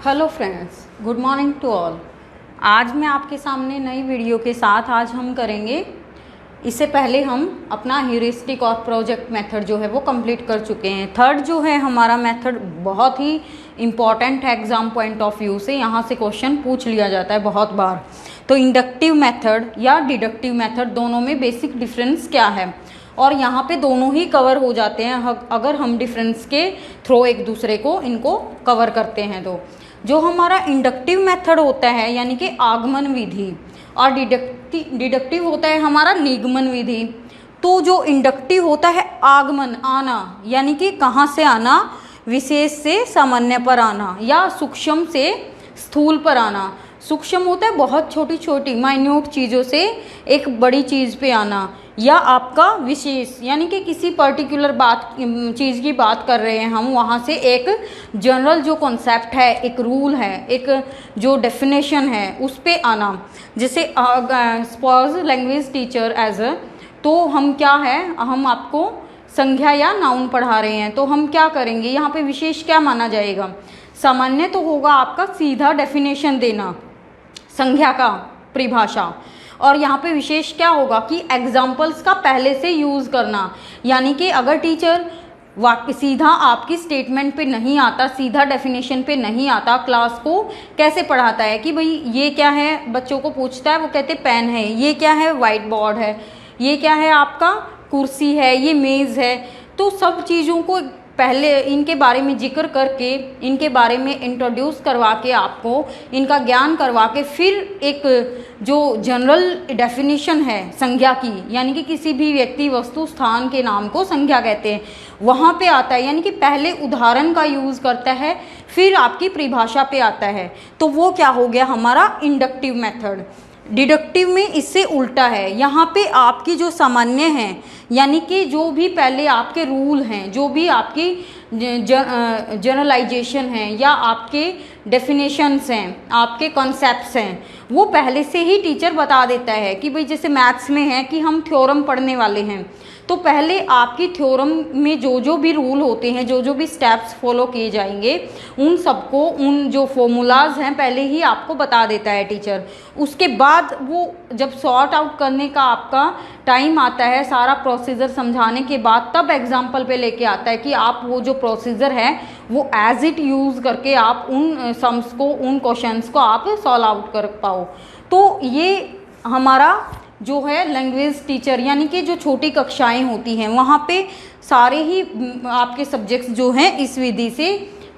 Hello friends, good morning to all. आज मैं आपके सामने नई वीडियो के साथ आज हम करेंगे। इससे पहले हम अपना ह्यूरिस्टिक और प्रोजेक्ट मेथड जो है वो कंप्लीट कर चुके हैं। थर्ड जो है हमारा मेथड बहुत ही इम्पॉर्टेंट है एग्जाम पॉइंट ऑफ व्यू से। यहाँ से क्वेश्चन पूछ लिया जाता है बहुत बार। तो इंडक्टिव मेथड या डिडक्टिव मेथड दोनों में बेसिक डिफरेंस क्या है, और यहाँ पे दोनों ही कवर हो जाते हैं अगर हम डिफरेंस के थ्रू एक दूसरे को इनको कवर करते हैं। तो जो हमारा इंडक्टिव मेथड होता है यानी कि आगमन विधि, और डिडक्टिव होता है हमारा निगमन विधि। तो जो इंडक्टिव होता है आगमन, आना, यानी कि कहाँ से आना, विशेष से सामान्य पर आना या सूक्ष्म से स्थूल पर आना। सूक्ष्म होता है बहुत छोटी छोटी माइन्यूट चीज़ों से एक बड़ी चीज़ पे आना, या आपका विशेष यानी कि किसी पर्टिकुलर चीज़ की बात कर रहे हैं हम, वहाँ से एक जनरल जो कॉन्सेप्ट है, एक रूल है, एक जो डेफिनेशन है उस पे आना। जैसे सपोज लैंग्वेज टीचर एज तो हम क्या है, हम आपको संज्ञा या नाउन पढ़ा रहे हैं, तो हम क्या करेंगे, यहाँ पे विशेष क्या माना जाएगा। सामान्य तो होगा आपका सीधा डेफिनेशन देना संज्ञा का, परिभाषा, और यहाँ पे विशेष क्या होगा कि एग्जाम्पल्स का पहले से यूज़ करना। यानी कि अगर टीचर वाक्य सीधा आपकी स्टेटमेंट पे नहीं आता, सीधा डेफिनेशन पे नहीं आता, क्लास को कैसे पढ़ाता है कि भाई ये क्या है, बच्चों को पूछता है, वो कहते पेन है, ये क्या है, वाइट बोर्ड है, ये क्या है आपका कुर्सी है, ये मेज़ है। तो सब चीज़ों को पहले इनके बारे में जिक्र करके, इनके बारे में इंट्रोड्यूस करवा के, आपको इनका ज्ञान करवा के, फिर एक जो जनरल डेफिनेशन है संज्ञा की, यानी कि किसी भी व्यक्ति वस्तु स्थान के नाम को संज्ञा कहते हैं, वहाँ पे आता है। यानी कि पहले उदाहरण का यूज़ करता है, फिर आपकी परिभाषा पे आता है। तो वो क्या हो गया हमारा इंडक्टिव मेथड। डिडक्टिव में इससे उल्टा है। यहाँ पे आपकी जो सामान्य हैं, यानी कि जो भी पहले आपके रूल हैं, जो भी आपकी जनरलाइजेशन हैं या आपके डेफिनेशंस हैं, आपके कॉन्सेप्ट्स हैं, वो पहले से ही टीचर बता देता है कि भाई जैसे मैथ्स में है कि हम थ्योरम पढ़ने वाले हैं, तो पहले आपकी थ्योरम में जो भी रूल होते हैं, जो भी स्टेप्स फॉलो किए जाएंगे, उन सबको, उन जो फॉर्मूलाज हैं पहले ही आपको बता देता है टीचर। उसके बाद वो जब सॉर्ट आउट करने का आपका टाइम आता है, सारा प्रोसीजर समझाने के बाद, तब एग्जाम्पल पे लेके आता है कि आप वो जो प्रोसीजर है वो एज इट यूज़ करके आप उन सम्स को, उन क्वेश्चंस को आप सॉल्व आउट कर पाओ। तो ये हमारा जो है लैंग्वेज टीचर, यानी कि जो छोटी कक्षाएं होती हैं वहाँ पे सारे ही आपके सब्जेक्ट्स जो हैं इस विधि से,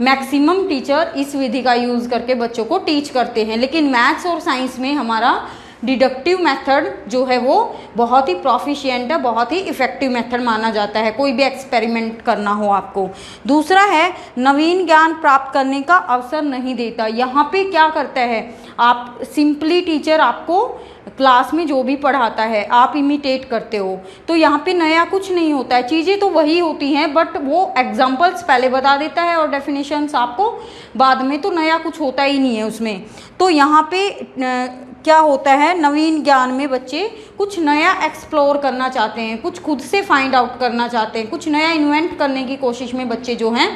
मैक्सिमम टीचर इस विधि का यूज़ करके बच्चों को टीच करते हैं। लेकिन मैथ्स और साइंस में हमारा डिडक्टिव मेथड जो है वो बहुत ही प्रोफिशिएंट है, बहुत ही इफ़ेक्टिव मेथड माना जाता है कोई भी एक्सपेरिमेंट करना हो आपको। दूसरा है नवीन ज्ञान प्राप्त करने का अवसर नहीं देता। यहाँ पे क्या करता है, आप सिंपली टीचर आपको क्लास में जो भी पढ़ाता है आप इमिटेट करते हो, तो यहाँ पे नया कुछ नहीं होता है, चीज़ें तो वही होती हैं, बट वो एग्जाम्पल्स पहले बता देता है और डेफिनेशंस आपको बाद में, तो नया कुछ होता ही नहीं है उसमें। तो यहाँ पे क्या होता है, नवीन ज्ञान में बच्चे कुछ नया एक्सप्लोर करना चाहते हैं, कुछ खुद से फाइंड आउट करना चाहते हैं, कुछ नया इन्वेंट करने की कोशिश में बच्चे जो हैं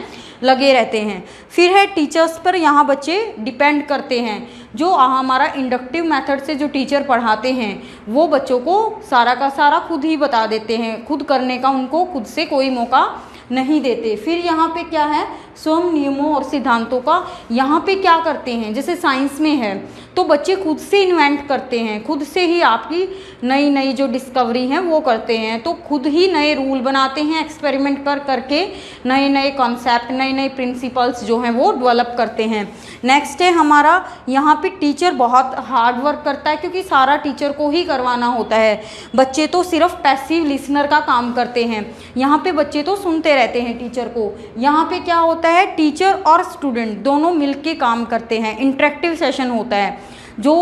लगे रहते हैं। फिर है टीचर्स पर, यहाँ बच्चे डिपेंड करते हैं। जो हमारा इंडक्टिव मेथड से जो टीचर पढ़ाते हैं वो बच्चों को सारा का सारा खुद ही बता देते हैं, खुद करने का उनको खुद से कोई मौका नहीं देते। फिर यहाँ पे क्या है, स्वयं नियमों और सिद्धांतों का, यहाँ पे क्या करते हैं, जैसे साइंस में है तो बच्चे खुद से इन्वेंट करते हैं, खुद से ही आपकी नई नई जो डिस्कवरी हैं वो करते हैं, तो खुद ही नए रूल बनाते हैं, एक्सपेरिमेंट करके नए नए कॉन्सेप्ट, नए नए प्रिंसिपल्स जो हैं वो डेवलप करते हैं। नेक्स्ट है हमारा, यहाँ पे टीचर बहुत हार्ड वर्क करता है, क्योंकि सारा टीचर को ही करवाना होता है। बच्चे तो सिर्फ पैसिव लिसनर का काम करते हैं, यहाँ पे बच्चे तो सुनते रहते हैं टीचर को। यहाँ पे क्या होता है, टीचर और स्टूडेंट दोनों मिलके काम करते हैं, इंटरेक्टिव सेशन होता है। जो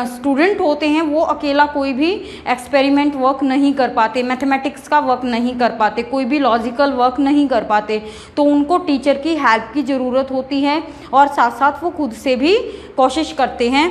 स्टूडेंट होते हैं वो अकेला कोई भी एक्सपेरिमेंट वर्क नहीं कर पाते, मैथमेटिक्स का वर्क नहीं कर पाते, कोई भी लॉजिकल वर्क नहीं कर पाते, तो उनको टीचर की हेल्प की ज़रूरत होती है, और साथ साथ वो खुद से भी कोशिश करते हैं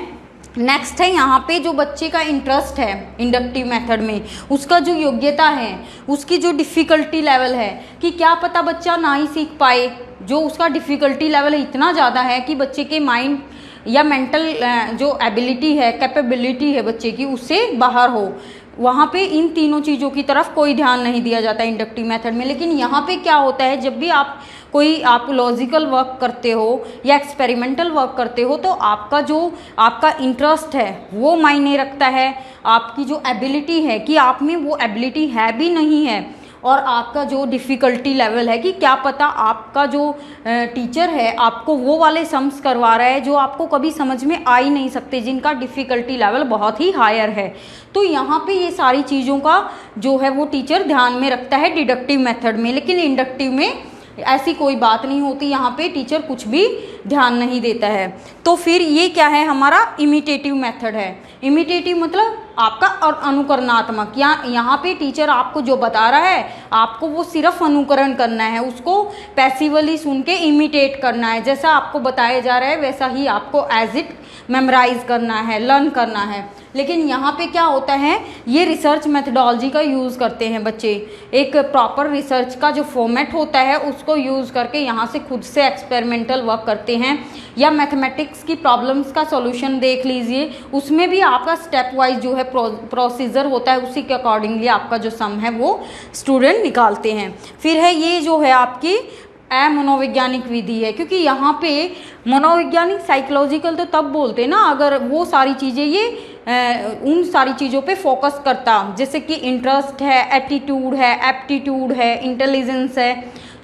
नेक्स्ट है यहाँ पे जो बच्चे का इंटरेस्ट है इंडक्टिव मेथड में, उसका जो योग्यता है, उसकी जो डिफ़िकल्टी लेवल है कि क्या पता बच्चा ना ही सीख पाए, जो उसका डिफ़िकल्टी लेवल इतना ज़्यादा है कि बच्चे के माइंड या मेंटल जो एबिलिटी है, कैपेबिलिटी है बच्चे की, उससे बाहर हो। वहाँ पे इन तीनों चीज़ों की तरफ कोई ध्यान नहीं दिया जाता इंडक्टिव मेथड में। लेकिन यहाँ पे क्या होता है, जब भी आप लॉजिकल वर्क करते हो या एक्सपेरिमेंटल वर्क करते हो तो आपका इंटरेस्ट है वो मायने रखता है, आपकी जो एबिलिटी है कि आप में वो एबिलिटी है भी नहीं है, और आपका जो डिफ़िकल्टी लेवल है कि क्या पता आपका जो टीचर है आपको वो वाले सम्स करवा रहा है जो आपको कभी समझ में आ ही नहीं सकते, जिनका डिफ़िकल्टी लेवल बहुत ही हायर है। तो यहाँ पे ये सारी चीज़ों का जो है वो टीचर ध्यान में रखता है डिडक्टिव मेथड में। लेकिन इंडक्टिव में ऐसी कोई बात नहीं होती, यहाँ पे टीचर कुछ भी ध्यान नहीं देता है। तो फिर ये क्या है, हमारा इमिटेटिव मेथड है। इमिटेटिव मतलब आपका और अनुकरणात्मक, यहाँ पे टीचर आपको जो बता रहा है आपको वो सिर्फ अनुकरण करना है, उसको पैसिवली सुन के इमिटेट करना है, जैसा आपको बताया जा रहा है वैसा ही आपको एज इट मेमोराइज करना है, लर्न करना है। लेकिन यहाँ पे क्या होता है, ये रिसर्च मेथडोलॉजी का यूज़ करते हैं बच्चे, एक प्रॉपर रिसर्च का जो फॉर्मेट होता है उसको यूज़ करके यहाँ से खुद से एक्सपेरिमेंटल वर्क करते हैं। या मैथमेटिक्स की प्रॉब्लम्स का सॉल्यूशन देख लीजिए, उसमें भी आपका स्टेप वाइज जो है प्रोसीजर होता है, उसी के अकॉर्डिंगली आपका जो सम है वो स्टूडेंट निकालते हैं। फिर है ये जो है आपकी मनोवैज्ञानिक विधि है, क्योंकि यहाँ पे मनोवैज्ञानिक साइकोलॉजिकल तो तब बोलते हैं ना अगर वो सारी चीज़ें ये उन सारी चीज़ों पे फोकस करता, जैसे कि इंटरेस्ट है, एटीट्यूड है, एप्टीट्यूड है, इंटेलिजेंस है,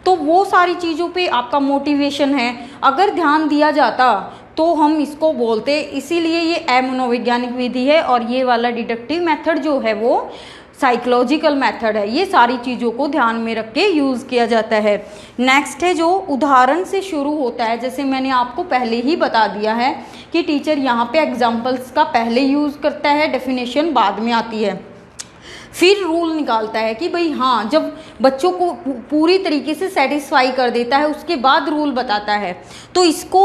तो वो सारी चीज़ों पे आपका मोटिवेशन है, अगर ध्यान दिया जाता तो हम इसको बोलते। इसीलिए ये अमनोवैज्ञानिक विधि है और ये वाला डिडक्टिव मेथड जो है वो साइकोलॉजिकल मेथड है। ये सारी चीज़ों को ध्यान में रख के यूज़ किया जाता है। नेक्स्ट है जो उदाहरण से शुरू होता है, जैसे मैंने आपको पहले ही बता दिया है कि टीचर यहाँ पे एग्जाम्पल्स का पहले यूज़ करता है, डेफिनेशन बाद में आती है, फिर रूल निकालता है कि भाई हाँ, जब बच्चों को पूरी तरीके से सेटिस्फाई कर देता है उसके बाद रूल बताता है। तो इसको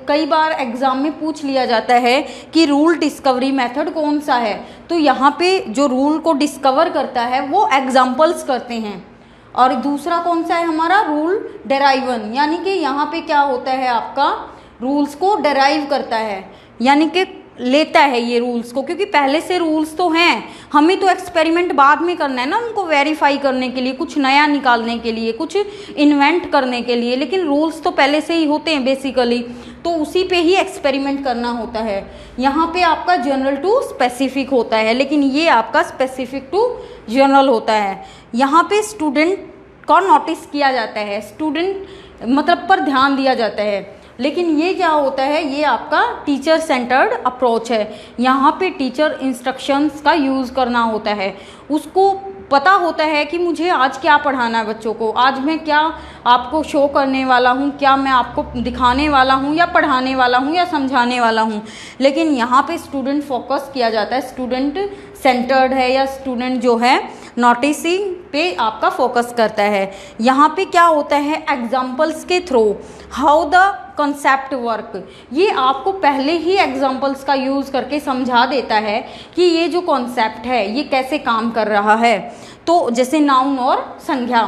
कई बार एग्ज़ाम में पूछ लिया जाता है कि रूल डिस्कवरी मेथड कौन सा है। तो यहाँ पे जो रूल को डिस्कवर करता है वो एग्जाम्पल्स करते हैं, और दूसरा कौन सा है हमारा रूल डेराइवन, यानी कि यहाँ पे क्या होता है आपका रूल्स को डेराइव करता है, यानी कि लेता है ये रूल्स को, क्योंकि पहले से रूल्स तो हैं, हमें तो एक्सपेरिमेंट बाद में करना है ना उनको वेरीफाई करने के लिए, कुछ नया निकालने के लिए, कुछ इन्वेंट करने के लिए, लेकिन रूल्स तो पहले से ही होते हैं बेसिकली, तो उसी पे ही एक्सपेरिमेंट करना होता है। यहाँ पे आपका जनरल टू स्पेसिफिक होता है, लेकिन ये आपका स्पेसिफिक टू जनरल होता है। यहाँ पे स्टूडेंट का नोटिस किया जाता है, स्टूडेंट मतलब पर ध्यान दिया जाता है। लेकिन ये क्या होता है, ये आपका टीचर सेंटर्ड अप्रोच है। यहाँ पे टीचर इंस्ट्रक्शंस का यूज़ करना होता है, उसको पता होता है कि मुझे आज क्या पढ़ाना है बच्चों को, आज मैं क्या आपको शो करने वाला हूँ, क्या मैं आपको दिखाने वाला हूँ या पढ़ाने वाला हूँ या समझाने वाला हूँ। लेकिन यहाँ पे स्टूडेंट फोकस किया जाता है, स्टूडेंट सेंटर्ड है, या स्टूडेंट जो है नोटिसिंग पे आपका फोकस करता है। यहाँ पे क्या होता है, एग्जाम्पल्स के through how the concept work, ये आपको पहले ही एग्जाम्पल्स का यूज़ करके समझा देता है कि ये जो कॉन्सेप्ट है ये कैसे काम कर रहा है। तो जैसे नाउन और संज्ञा,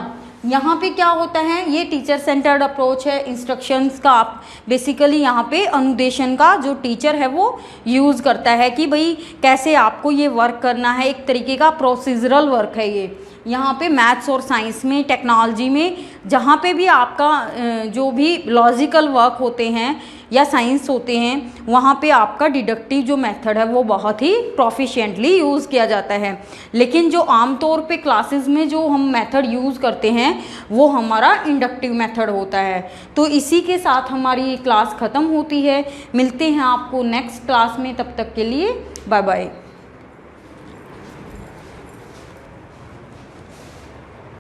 यहाँ पे क्या होता है, ये टीचर सेंटर्ड अप्रोच है। इंस्ट्रक्शंस का आप बेसिकली यहाँ पे अनुदेशन का जो टीचर है वो यूज़ करता है कि भाई कैसे आपको ये वर्क करना है, एक तरीके का प्रोसीजरल वर्क है ये। यहाँ पे मैथ्स और साइंस में, टेक्नोलॉजी में, जहाँ पे भी आपका जो भी लॉजिकल वर्क होते हैं या साइंस होते हैं, वहाँ पे आपका डिडक्टिव जो मेथड है वो बहुत ही प्रोफिशिएंटली यूज़ किया जाता है। लेकिन जो आमतौर पे क्लासेस में जो हम मेथड यूज़ करते हैं वो हमारा इंडक्टिव मेथड होता है। तो इसी के साथ हमारी ये क्लास ख़त्म होती है। मिलते हैं आपको नेक्स्ट क्लास में, तब तक के लिए बाय बाय।